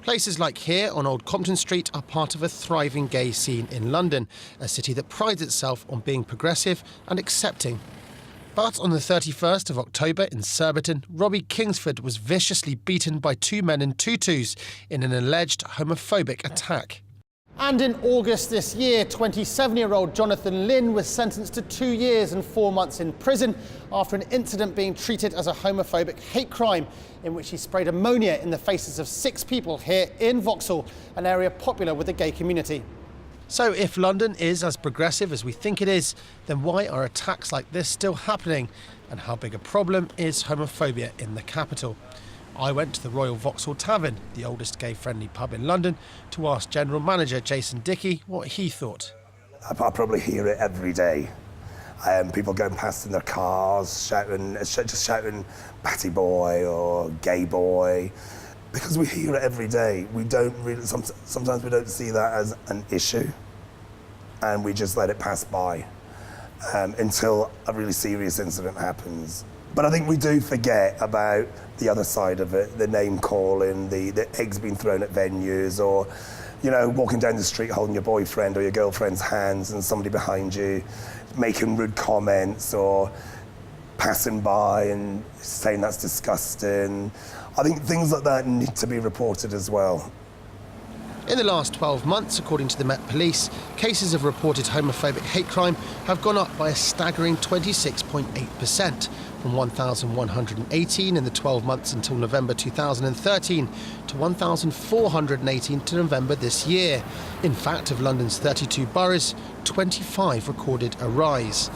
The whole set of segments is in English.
Places like here on Old Compton Street are part of a thriving gay scene in London, a city that prides itself on being progressive and accepting. But on the 31st of October in Surbiton, Robbie Kingsford was viciously beaten by two men in tutus in an alleged homophobic attack. And in August this year, 27-year-old Jonathan Lynn was sentenced to 2 years and 4 months in prison after an incident being treated as a homophobic hate crime in which he sprayed ammonia in the faces of 6 people here in Vauxhall, an area popular with the gay community. So if London is as progressive as we think it is, then why are attacks like this still happening? And how big a problem is homophobia in the capital? I went to the Royal Vauxhall Tavern, the oldest gay-friendly pub in London, to ask General Manager Jason Dickey what he thought. I probably hear it every day. People going past in their cars, just shouting "batty boy" or "gay boy," because we hear it every day. We don't really. Sometimes we don't see that as an issue, and we just let it pass by until a really serious incident happens. But I think we do forget about the other side of it, the name calling, the eggs being thrown at venues, or, you know, walking down the street holding your boyfriend or your girlfriend's hands and somebody behind you making rude comments or passing by and saying that's disgusting. I think things like that need to be reported as well. In the last 12 months, according to the Met Police, cases of reported homophobic hate crime have gone up by a staggering 26.8%, from 1,118 in the 12 months until November 2013 to 1,418 to November this year. In fact, of London's 32 boroughs, 25 recorded a rise.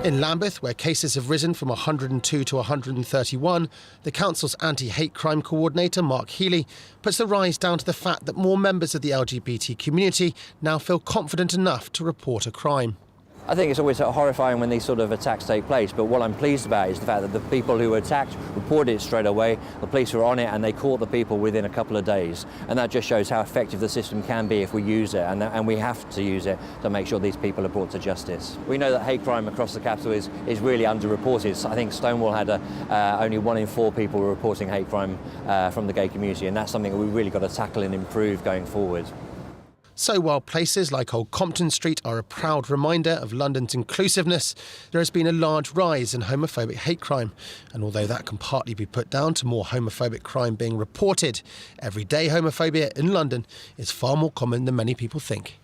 In Lambeth, where cases have risen from 102 to 131, the council's anti-hate crime coordinator, Mark Healy, puts the rise down to the fact that more members of the LGBT community now feel confident enough to report a crime. I think it's always horrifying when these sort of attacks take place, but what I'm pleased about is the fact that the people who were attacked reported it straight away, the police were on it, and they caught the people within a couple of days. And that just shows how effective the system can be if we use it, and we have to use it to make sure these people are brought to justice. We know that hate crime across the capital is really underreported. I think Stonewall had only 1 in 4 people were reporting hate crime from the gay community, and that's something that we've really got to tackle and improve going forward. So while places like Old Compton Street are a proud reminder of London's inclusiveness, there has been a large rise in homophobic hate crime. And although that can partly be put down to more homophobic crime being reported, everyday homophobia in London is far more common than many people think.